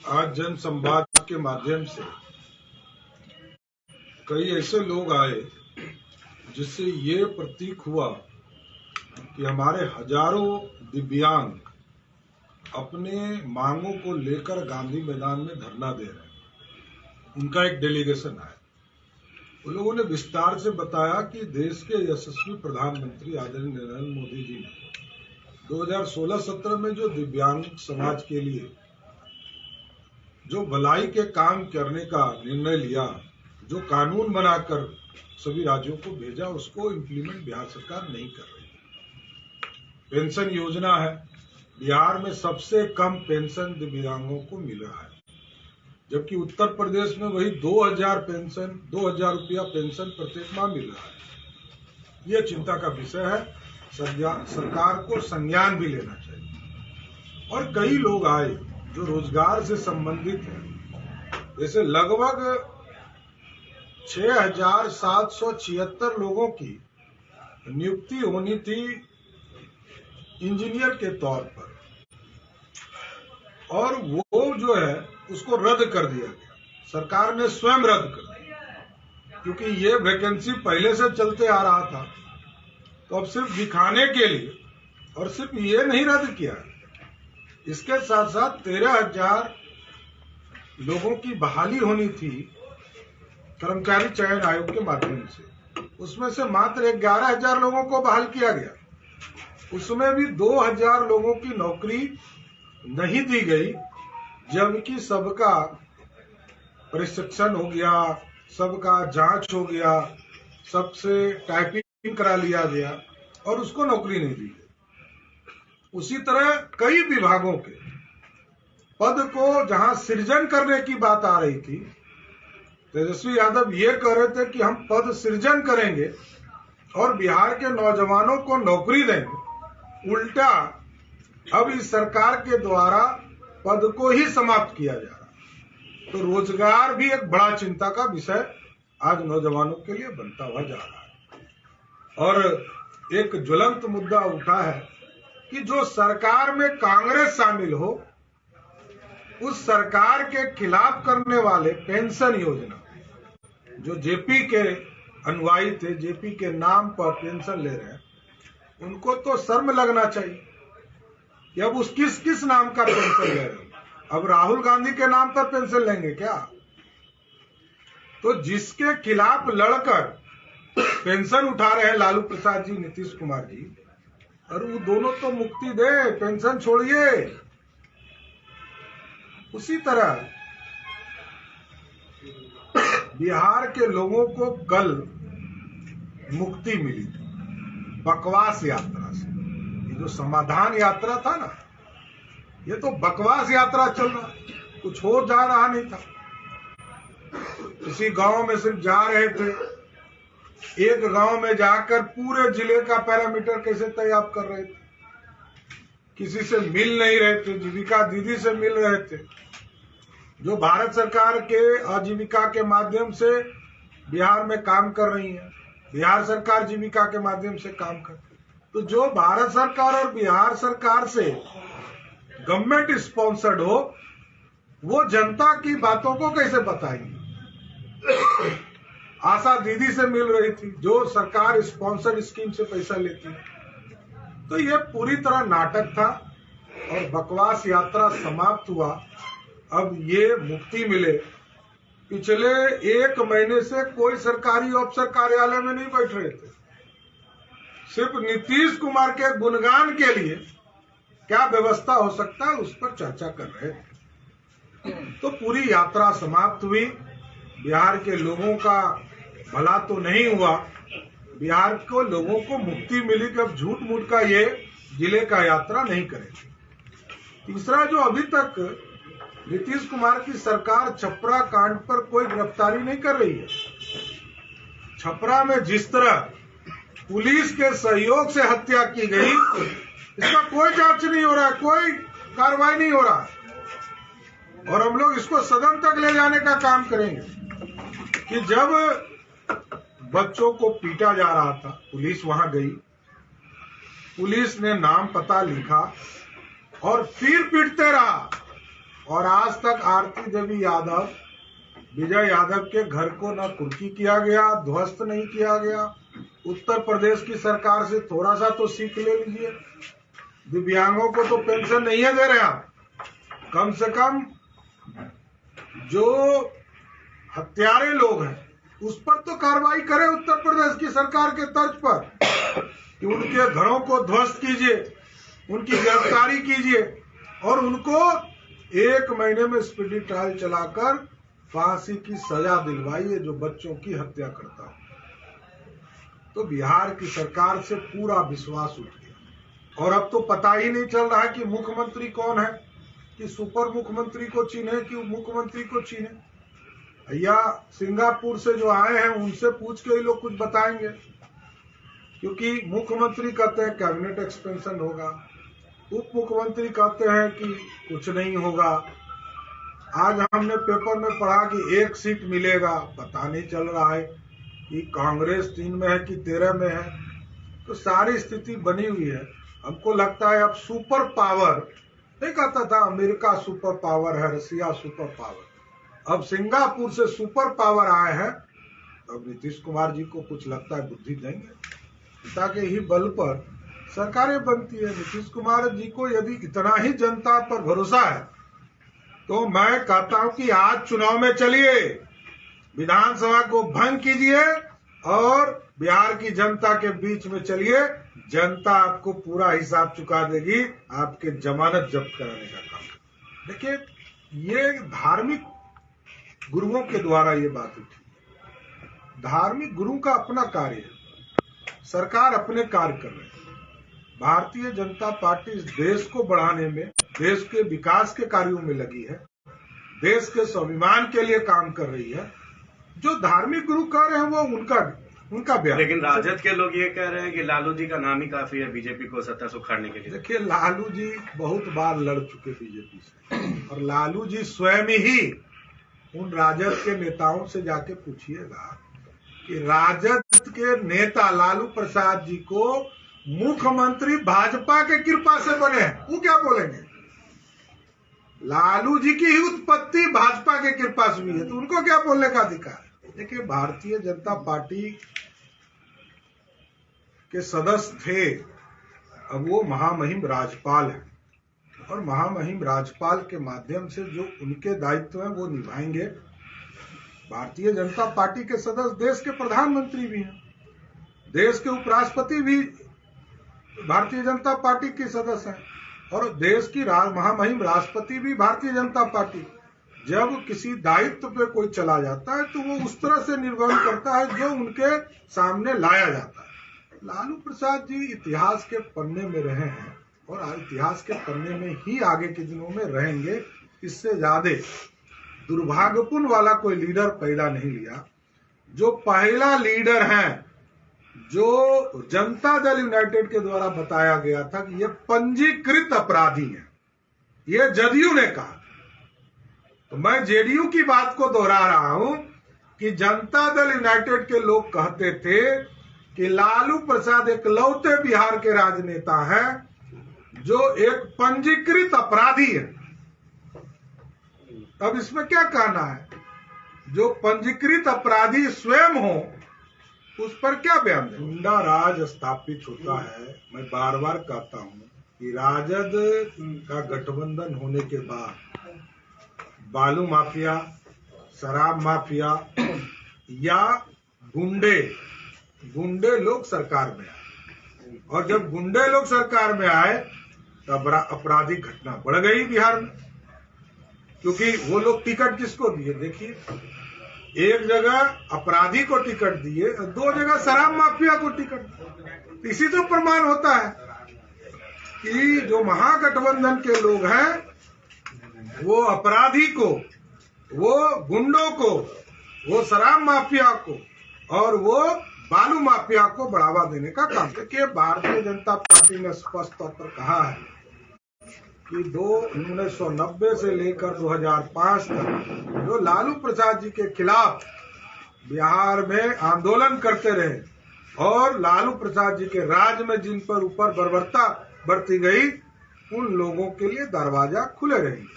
आज जन संवाद के माध्यम से कई ऐसे लोग आए जिससे ये प्रतीक हुआ कि हमारे हजारों दिव्यांग अपने मांगों को लेकर गांधी मैदान में धरना दे रहे हैं। उनका एक डेलीगेशन आया। उन लोगों ने विस्तार से बताया कि देश के यशस्वी प्रधानमंत्री आदरणीय नरेंद्र मोदी जी ने 2016-17 में जो दिव्यांग समाज के लिए जो भलाई के काम करने का निर्णय लिया, जो कानून बनाकर सभी राज्यों को भेजा, उसको इम्प्लीमेंट बिहार सरकार नहीं कर रही। पेंशन योजना है, बिहार में सबसे कम पेंशन दिव्यांगों को मिल रहा है, जबकि उत्तर प्रदेश में वही 2000 रुपया पेंशन प्रत्येक माह मिल रहा है। यह चिंता का विषय है, सरकार को संज्ञान भी लेना चाहिए। और कई लोग आए जो रोजगार से संबंधित है, जैसे लगभग 6776 लोगों की नियुक्ति होनी थी इंजीनियर के तौर पर, और वो जो है उसको रद्द कर दिया गया। सरकार ने स्वयं रद्द कर दिया, क्योंकि ये वैकेंसी पहले से चलते आ रहा था। तो अब सिर्फ दिखाने के लिए, और सिर्फ ये नहीं रद्द किया, इसके साथ साथ 13,000 लोगों की बहाली होनी थी कर्मचारी चयन आयोग के माध्यम से। उसमें से मात्र 11,000 लोगों को बहाल किया गया। उसमें भी 2,000 लोगों की नौकरी नहीं दी गई, जबकि सबका प्रशिक्षण हो गया, सबका जांच हो गया, सबसे टाइपिंग करा लिया गया और उसको नौकरी नहीं दी गई। उसी तरह कई विभागों के पद को जहां सृजन करने की बात आ रही थी, तेजस्वी यादव ये कह रहे थे कि हम पद सृजन करेंगे और बिहार के नौजवानों को नौकरी देंगे। उल्टा अब इस सरकार के द्वारा पद को ही समाप्त किया जा रहा है। तो रोजगार भी एक बड़ा चिंता का विषय आज नौजवानों के लिए बनता हुआ जा रहा है। और एक ज्वलंत मुद्दा उठा है कि जो सरकार में कांग्रेस शामिल हो, उस सरकार के खिलाफ करने वाले पेंशन योजना, जो जेपी के अनुयायी थे, जेपी के नाम पर पेंशन ले रहे हैं, उनको तो शर्म लगना चाहिए कि अब उस किस नाम का पेंशन ले रहे हैं। अब राहुल गांधी के नाम पर पेंशन लेंगे क्या? तो जिसके खिलाफ लड़कर पेंशन उठा रहे हैं लालू प्रसाद जी, नीतीश कुमार जी, और वो दोनों तो मुक्ति दे, पेंशन छोड़िए। उसी तरह बिहार के लोगों को कल मुक्ति मिली थी बकवास यात्रा से। ये जो समाधान यात्रा था ना, ये तो बकवास यात्रा चल रहा, कुछ हो जा रहा नहीं था। किसी गांव में सिर्फ जा रहे थे, एक गांव में जाकर पूरे जिले का पैरामीटर कैसे तैयार कर रहे थे, किसी से मिल नहीं रहे थे, जीविका दीदी से मिल रहे थे, जो भारत सरकार के आजीविका के माध्यम से बिहार में काम कर रही है। बिहार सरकार जीविका के माध्यम से काम कर, तो जो भारत सरकार और बिहार सरकार से गवर्नमेंट स्पॉन्सर्ड हो, वो जनता की बातों को कैसे बताएंगे? आशा दीदी से मिल रही थी, जो सरकार स्पॉन्सर्ड स्कीम से पैसा लेती है। तो ये पूरी तरह नाटक था और बकवास यात्रा समाप्त हुआ। अब ये मुक्ति मिले। पिछले 1 महीने से कोई सरकारी अफसर कार्यालय में नहीं बैठ रहे थे, सिर्फ नीतीश कुमार के गुणगान के लिए क्या व्यवस्था हो सकता है उस पर चर्चा कर रहे थे। तो पूरी यात्रा समाप्त हुई। बिहार के लोगों का भला तो नहीं हुआ, बिहार को लोगों को मुक्ति मिली कि अब झूठ मूठ का ये जिले का यात्रा नहीं करेंगे। तीसरा, जो अभी तक नीतीश कुमार की सरकार छपरा कांड पर कोई गिरफ्तारी नहीं कर रही है। छपरा में जिस तरह पुलिस के सहयोग से हत्या की गई, इसका कोई जांच नहीं हो रहा है, कोई कार्रवाई नहीं हो रहा है। और हम लोग इसको सदन तक ले जाने का काम करेंगे कि जब बच्चों को पीटा जा रहा था, पुलिस वहां गई, पुलिस ने नाम पता लिखा और फिर पीटते रहा, और आज तक आरती देवी यादव, विजय यादव के घर को न कुर्की किया गया, ध्वस्त नहीं किया गया। उत्तर प्रदेश की सरकार से थोड़ा सा तो सीख ले लीजिए। दिव्यांगों को तो पेंशन नहीं है दे रहे आप, कम से कम जो हत्यारे लोग हैं उस पर तो कार्रवाई करे उत्तर प्रदेश की सरकार के तर्ज पर, कि उनके घरों को ध्वस्त कीजिए, उनकी गिरफ्तारी कीजिए और उनको 1 महीने में स्पीडी ट्रायल चलाकर फांसी की सजा दिलवाइए जो बच्चों की हत्या करता हो। तो बिहार की सरकार से पूरा विश्वास उठ गया और अब तो पता ही नहीं चल रहा है कि मुख्यमंत्री कौन है, कि सुपर मुख्यमंत्री को चीन्हे कि मुख्यमंत्री को चीन्हे। या सिंगापुर से जो आए हैं उनसे पूछ के ही लोग कुछ बताएंगे, क्योंकि मुख्यमंत्री कहते हैं कैबिनेट एक्सपेंशन होगा, उप मुख्यमंत्री कहते हैं कि कुछ नहीं होगा। आज हमने पेपर में पढ़ा कि 1 सीट मिलेगा, पता नहीं चल रहा है कि कांग्रेस 3 में है कि 13 में है। तो सारी स्थिति बनी हुई है। हमको लगता है अब सुपर पावर, नहीं कहता था अमेरिका सुपर पावर है, रसिया सुपर पावर, अब सिंगापुर से सुपर पावर आए हैं। अब नीतीश कुमार जी को कुछ लगता है बुद्धि देंगे, पिता के ही बल पर सरकारें बनती है। नीतीश कुमार जी को यदि इतना ही जनता पर भरोसा है तो मैं कहता हूं कि आज चुनाव में चलिए, विधानसभा को भंग कीजिए और बिहार की जनता के बीच में चलिए। जनता आपको पूरा हिसाब चुका देगी, आपके जमानत जब्त कराने का काम। देखिए, ये धार्मिक गुरुओं के द्वारा ये बात उठी। धार्मिक गुरु का अपना कार्य है, सरकार अपने कार्य कर रही है। भारतीय जनता पार्टी इस देश को बढ़ाने में, देश के विकास के कार्यों में लगी है, देश के स्वाभिमान के लिए काम कर रही है। जो धार्मिक गुरु कर रहे हैं वो उनका बयान। लेकिन राजद के लोग ये कह रहे हैं कि लालू जी का नाम ही काफी है बीजेपी को सत्ता से उखाड़ने के लिए। देखिए, लालू जी बहुत बार लड़ चुके बीजेपी से, और लालू जी स्वयं ही उन राजद के नेताओं से जाके पूछिएगा कि राजद के नेता लालू प्रसाद जी को मुख्यमंत्री भाजपा के कृपा से बने हैं, वो क्या बोलेंगे? लालू जी की ही उत्पत्ति भाजपा के कृपा से हुई है, तो उनको क्या बोलने का अधिकार है? देखिए, भारतीय जनता पार्टी के सदस्य थे, अब वो महामहिम राज्यपाल है और महामहिम राज्यपाल के माध्यम से जो उनके दायित्व हैं वो निभाएंगे। भारतीय जनता पार्टी के सदस्य देश के प्रधानमंत्री भी हैं, देश के उपराष्ट्रपति भी भारतीय जनता पार्टी के सदस्य हैं और देश की महामहिम राष्ट्रपति भी भारतीय जनता पार्टी। जब किसी दायित्व पे कोई चला जाता है तो वो उस तरह से निर्वहन करता है जो उनके सामने लाया जाता है। लालू प्रसाद जी इतिहास के पन्ने में रहे हैं और इतिहास के पन्ने में ही आगे के दिनों में रहेंगे। इससे ज्यादा दुर्भाग्यपूर्ण वाला कोई लीडर पैदा नहीं लिया। जो पहला लीडर है, जो जनता दल यूनाइटेड के द्वारा बताया गया था कि ये पंजीकृत अपराधी हैं, ये जदयू ने कहा। तो मैं जेडीयू की बात को दोहरा रहा हूं कि जनता दल यूनाइटेड के लोग कहते थे कि लालू प्रसाद एक लौते बिहार के राजनेता हैं जो एक पंजीकृत अपराधी है। अब इसमें क्या कहना है? जो पंजीकृत अपराधी स्वयं हो उस पर क्या बयान दें? गुंडा राज स्थापित होता है। मैं बार बार कहता हूं कि राजद का गठबंधन होने के बाद बालू माफिया, शराब माफिया या गुंडे लोग सरकार में आए, और जब गुंडे लोग सरकार में आए तब आपराधिक घटना बढ़ गई बिहार में, क्योंकि वो लोग टिकट किसको दिए? देखिए, एक जगह अपराधी को टिकट दिए, 2 जगह शराब माफिया को टिकट दिए। इसी तो प्रमाण होता है कि जो महागठबंधन के लोग हैं वो अपराधी को, वो गुंडों को, वो शराब माफिया को और वो बालू माफिया को बढ़ावा देने का काम। देखिए, भारतीय जनता पार्टी ने स्पष्ट तौर पर कहा है कि 1990 से लेकर 2005 तक जो लालू प्रसाद जी के खिलाफ बिहार में आंदोलन करते रहे और लालू प्रसाद जी के राज में जिन पर ऊपर बर्बरता बरती गई, उन लोगों के लिए दरवाजा खुले रहेंगे।